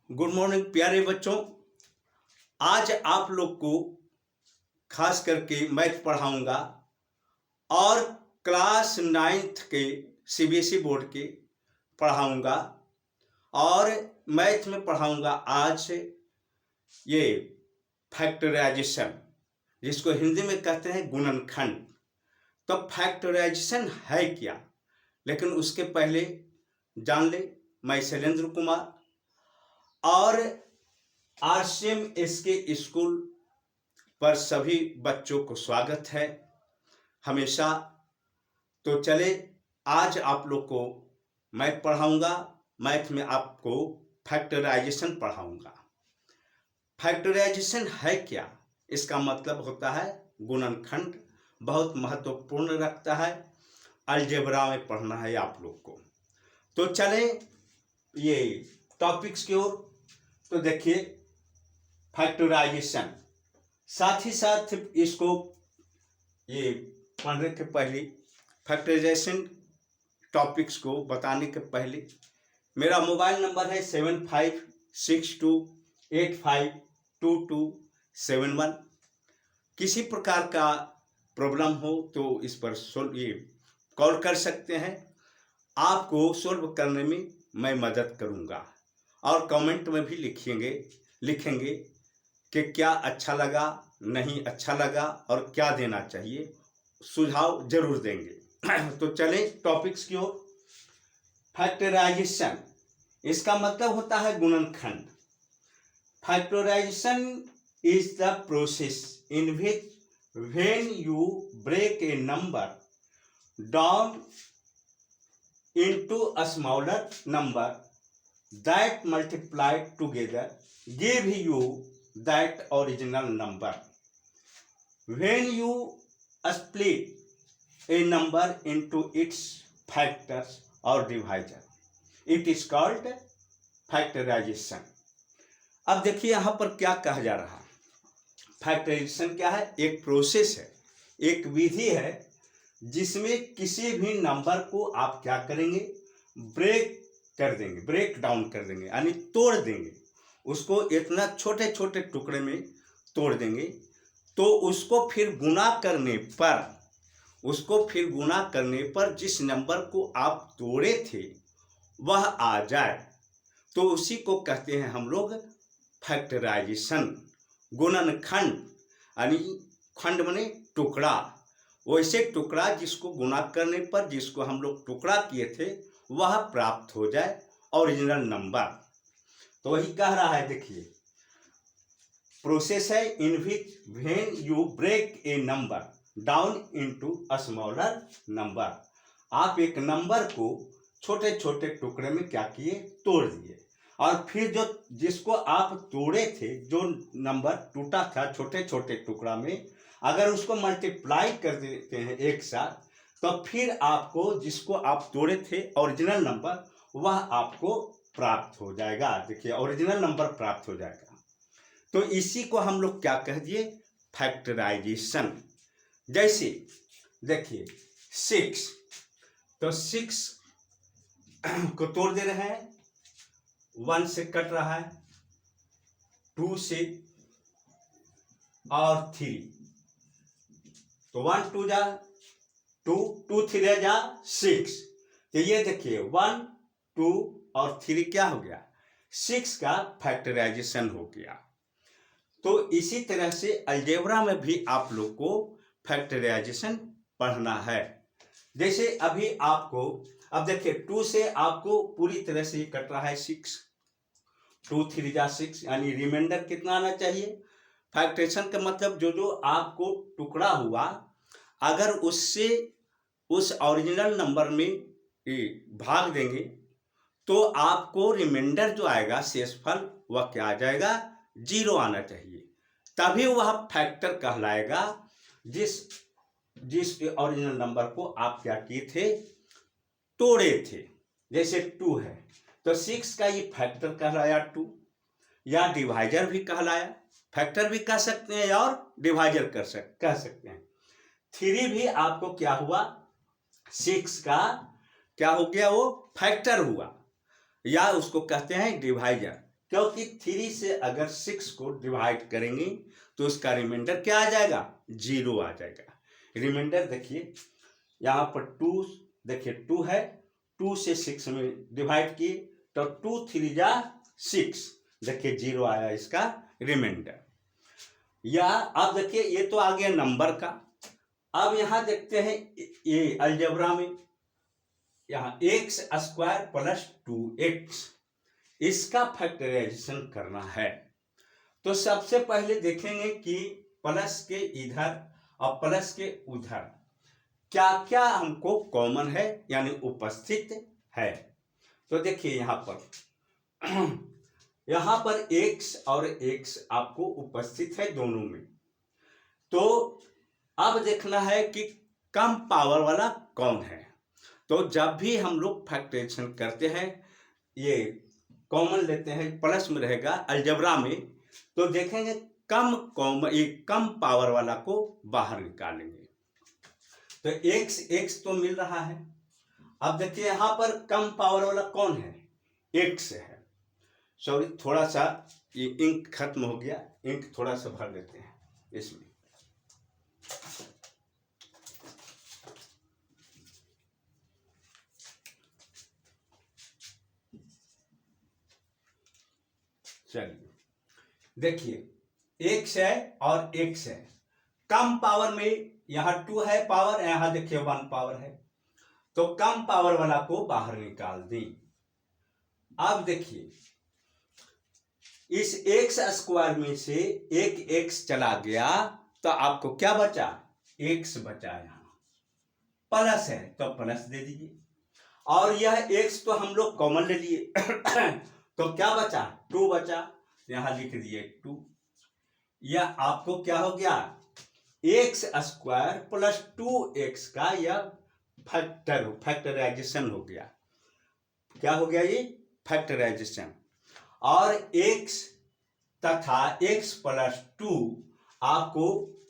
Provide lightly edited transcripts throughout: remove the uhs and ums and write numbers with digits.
Good morning प्यारे बच्चों। आज आप लोग को खास करके मैथ पढ़ाऊंगा और क्लास 9th के सीबीएसई बोर्ड के पढ़ाऊंगा और मैथ में पढ़ाऊंगा आज ये फैक्टराइजेशन, जिसको हिंदी में कहते हैं गुणनखंड। तो फैक्टराइजेशन है क्या, लेकिन उसके पहले जान ले, मैं शैलेंद्र कुमार और आरसीएम एसके स्कूल पर सभी बच्चों को स्वागत है हमेशा। तो चले, आज आप लोग को मैथ पढ़ाऊंगा। मैथ में आपको फैक्टराइजेशन पढ़ाऊंगा। फैक्टराइजेशन है क्या, इसका मतलब होता है गुणनखंड। बहुत महत्वपूर्ण रखता है, अलजेब्रा में पढ़ना है आप लोग को। तो चले ये टॉपिक्स की ओर। तो देखिए फैक्टराइजेशन, साथ ही साथ इसको ये पढ़ने के पहले फैक्टराइजेशन टॉपिक्स को बताने के पहले मेरा मोबाइल नंबर है 7562852271। किसी प्रकार का प्रॉब्लम हो तो इस पर ये कॉल कर सकते हैं। आपको सोल्व करने में मैं मदद करूंगा और कमेंट में भी लिखेंगे कि क्या अच्छा लगा, नहीं अच्छा लगा और क्या देना चाहिए, सुझाव जरूर देंगे। तो चले टॉपिक्स की ओर। फैक्टराइजेशन, इसका मतलब होता है गुणनखंड। Factorization is the process in which when you break a number down into a smaller number that multiplied together give you that original number. When you split a number into its factors or divisor, it is called factorization. अब देखिए यहाँ पर क्या कहा जा रहा है। Factorisation क्या है? एक प्रोसेस है, एक विधि है जिसमें किसी भी नंबर को आप क्या करेंगे, ब्रेक कर देंगे, ब्रेक डाउन कर देंगे, यानी तोड़ देंगे। उसको इतना छोटे छोटे टुकड़े में तोड़ देंगे तो उसको फिर गुना करने पर जिस नंबर को आप तोड़े थे वह आ जाए, तो उसी को कहते हैं हम लोग फैक्टराइजेशन। गुणनखंड यानी खंड माने टुकड़ा, वैसे टुकड़ा जिसको गुणा करने पर जिसको हम लोग टुकड़ा किए थे वह प्राप्त हो जाए ओरिजिनल नंबर। तो वही कह रहा है, देखिए प्रोसेस है in which when you break a number down into a smaller number. आप एक नंबर को छोटे छोटे टुकड़े में क्या किए, तोड़ दिए, और फिर जो जिसको आप तोड़े थे, जो नंबर टूटा था छोटे छोटे टुकड़ा में, अगर उसको मल्टीप्लाई कर देते हैं एक साथ, तो फिर आपको जिसको आप तोड़े थे ओरिजिनल नंबर वह आपको प्राप्त हो जाएगा। देखिए ओरिजिनल नंबर प्राप्त हो जाएगा। तो इसी को हम लोग क्या कह दिए, फैक्टराइजेशन। जैसे देखिए 6, तो 6 को तोड़ दे रहे हैं, 1 से कट रहा है, 2 से और 3, तो 1 2 जा 2, 2 3 जा 6। तो ये देखिए 1 2 और 3 क्या हो गया, 6 का फैक्टराइजेशन हो गया। तो इसी तरह से अलजेब्रा में भी आप लोग को फैक्टराइजेशन पढ़ना है। जैसे अभी आपको, अब देखिए 2 से आपको पूरी तरह से कट रहा है 6, 2 3 जा 6, यानी रिमाइंडर कितना आना चाहिए। फैक्टराइजेशन का मतलब जो आपको टुकड़ा हुआ, अगर उससे उस ओरिजिनल नंबर में भाग देंगे तो आपको रिमाइंडर जो आएगा, शेषफल, वह क्या आ जाएगा, 0 आना चाहिए। तभी वह फैक्टर कहलाएगा जिस ओरिजिनल नंबर को आप क्या किए थे, तोड़े थे। जैसे 2 है तो 6 का ये फैक्टर कहलाया 2, या डिवाइजर भी कहलाया। फैक्टर भी कह सकते हैं और डिवाइजर कह सकते हैं। 3 भी आपको क्या हुआ, 6 का क्या हो गया, वो फैक्टर हुआ, या उसको कहते हैं डिवाइजर। क्योंकि 3 से अगर 6 को डिवाइड करेंगे तो उसका रिमाइंडर क्या आ जाएगा, 0 आ जाएगा। रिमाइंडर देखिए यहाँ पर 2, देखिए 2 है, 2 से 6 में डिवाइड किए तो 2 3 जा 6, देखिए 0 आया इसका रिमाइंडर। या अब देखिए ये तो आ गया नंबर का। अब यहाँ देखते हैं ये अलजेब्रा में, यहाँ x स्क्वायर प्लस 2x इसका फैक्टराइजेशन करना है। तो सबसे पहले देखेंगे कि प्लस के इधर और प्लस के उधर क्या क्या हमको कॉमन है यानी उपस्थित है। तो देखिए यहाँ पर x और x आपको उपस्थित है दोनों में। तो अब देखना है कि कम पावर वाला कौन है। तो जब भी हम लोग फैक्टराइजेशन करते हैं ये कॉमन लेते हैं, प्लस में रहेगा अलजेब्रा में, तो देखेंगे कम पावर वाला को बाहर निकालेंगे। तो x तो मिल रहा है। अब देखिए यहाँ पर कम पावर वाला कौन है, x है। सॉरी थोड़ा सा ये इंक खत्म हो गया, इंक थोड़ा सा भर देते हैं इसमें। चलिए देखिए x है और x है, कम पावर में यहाँ 2 है पावर, यहाँ देखिए 1 पावर है, तो कम पावर वाला को बाहर निकाल दी। अब देखिए इस x स्क्वायर में से एक x चला गया तो आपको क्या बचा, x बचा। यहाँ प्लस है तो प्लस दे दीजिए, और यह x तो हम लोग कॉमन ले लिए तो क्या बचा, 2 बचा, यहां लिख दिए 2। यह आपको क्या हो गया, x स्क्वायर प्लस 2x का यह फैक्टराइजेशन हो गया। क्या हो गया ये, फैक्टराइजेशन। और x तथा x प्लस 2 आपको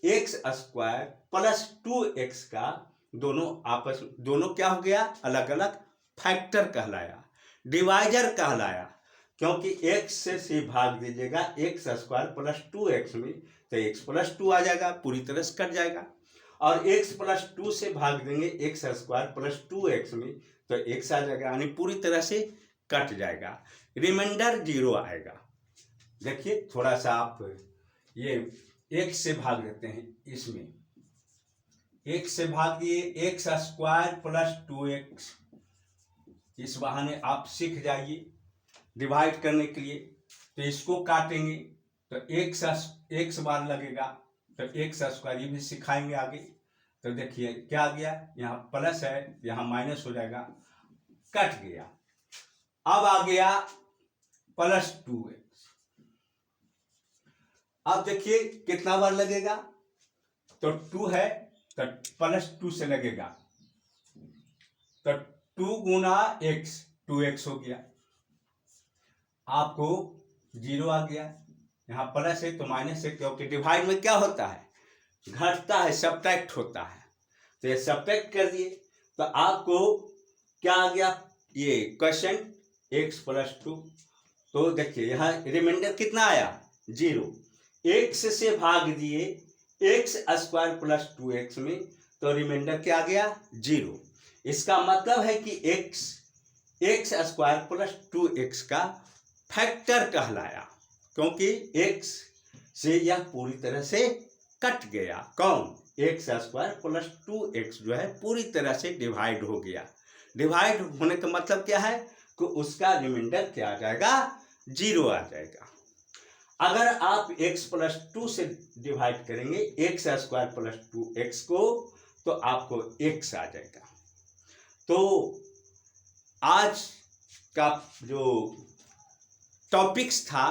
x स्क्वायर प्लस 2x का दोनों क्या हो गया, अलग अलग फैक्टर कहलाया, डिवाइजर कहलाया। क्योंकि x से भाग दीजिएगा x स्क्वायर प्लस 2x में तो x प्लस 2 आ जाएगा, पूरी तरह से कट जाएगा। और x प्लस 2 से भाग देंगे x स्क्वायर प्लस 2x में तो x आ जाएगा, यानी पूरी तरह से कट जाएगा, रिमाइंडर 0 आएगा। देखिए थोड़ा सा आप ये x से भाग देते हैं, इसमें x से भाग दिए, x स्क्वायर प्लस 2x, इस बहाने आप सीख जाइए डिवाइड करने के लिए। तो इसको काटेंगे तो x बार लगेगा, तो x स्क्वायर ये भी सिखाएंगे आगे। तो देखिए क्या आ गया, यहाँ प्लस है यहाँ माइनस हो जाएगा, कट गया। अब आ गया प्लस 2x, अब देखिए कितना बार लगेगा, तो 2 है तो प्लस 2 से लगेगा, तो 2 गुना x 2x हो गया, आपको 0 आ गया। यहाँ प्लस है तो माइनस है, क्योंकि डिवाइड में क्या होता है, घटता है, सब्ट्रैक्ट होता है। तो ये सब्ट्रैक्ट कर दिए तो आपको क्या आ गया, ये क्वेश्चन x प्लस 2। तो देखिए यहाँ रिमाइंडर कितना आया, 0। x से भाग दिए x स्क्वायर प्लस 2x में तो रिमाइंडर क्या आ गया, 0। इसका मतलब है कि x स्क्वायर प्लस 2x का फैक्टर कहलाया, क्योंकि x से यह पूरी तरह से कट गया। कौन, x स्क्वायर प्लस 2x जो है पूरी तरह से डिवाइड हो गया। डिवाइड होने का मतलब क्या है कि उसका रिमाइंडर क्या आ जाएगा, 0 आ जाएगा। अगर आप x प्लस 2 से डिवाइड करेंगे x स्क्वायर प्लस 2x को तो आपको x आ जाएगा। तो आज का जो टॉपिक्स था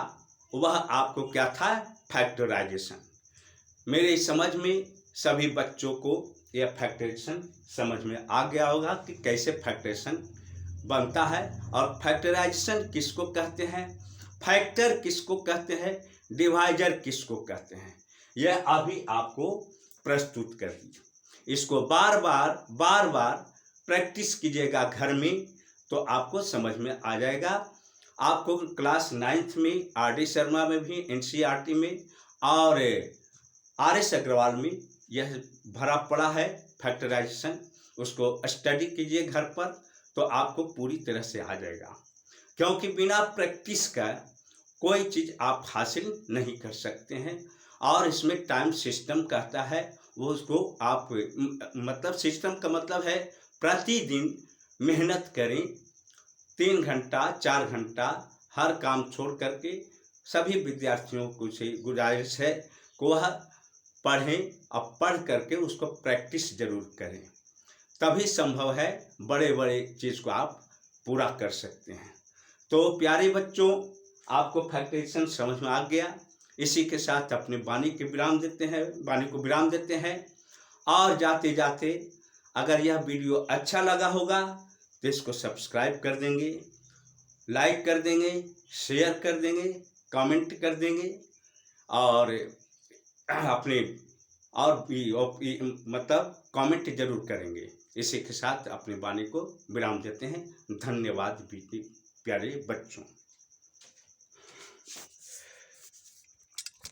वह आपको क्या था, फैक्टराइजेशन। मेरे समझ में सभी बच्चों को यह फैक्टराइजेशन समझ में आ गया होगा कि कैसे फैक्टराइजेशन बनता है और फैक्टराइजेशन किसको कहते हैं, फैक्टर किसको कहते हैं, डिवाइजर किसको कहते हैं, यह अभी आपको प्रस्तुत कर दिया। इसको बार बार प्रैक्टिस कीजिएगा घर में तो आपको समझ में आ जाएगा आपको क्लास 9th में आर.डी. शर्मा में भी, एनसीईआरटी में और आर.एस. अग्रवाल में यह भरा पड़ा है फैक्टराइजेशन। उसको स्टडी कीजिए घर पर, तो आपको पूरी तरह से आ जाएगा, क्योंकि बिना प्रैक्टिस का कोई चीज़ आप हासिल नहीं कर सकते हैं। और इसमें टाइम सिस्टम कहता है, वो उसको आप मतलब सिस्टम का मतलब है प्रतिदिन मेहनत करें, 3 घंटा 4 घंटा हर काम छोड़ करके। सभी विद्यार्थियों को से गुजारिश है कि वह पढ़ें और पढ़ करके उसको प्रैक्टिस जरूर करें, तभी संभव है बड़े बड़े चीज़ को आप पूरा कर सकते हैं। तो प्यारे बच्चों, आपको फैक्टराइजेशन समझ में आ गया। इसी के साथ अपने वाणी को विराम देते हैं और जाते जाते अगर यह वीडियो अच्छा लगा होगा तो इसको सब्सक्राइब कर देंगे, लाइक कर देंगे, शेयर कर देंगे, कमेंट कर देंगे और अपने और भी मतलब कमेंट जरूर करेंगे। इसी के साथ अपनी वाणी को विराम देते हैं। धन्यवाद प्यारे बच्चों।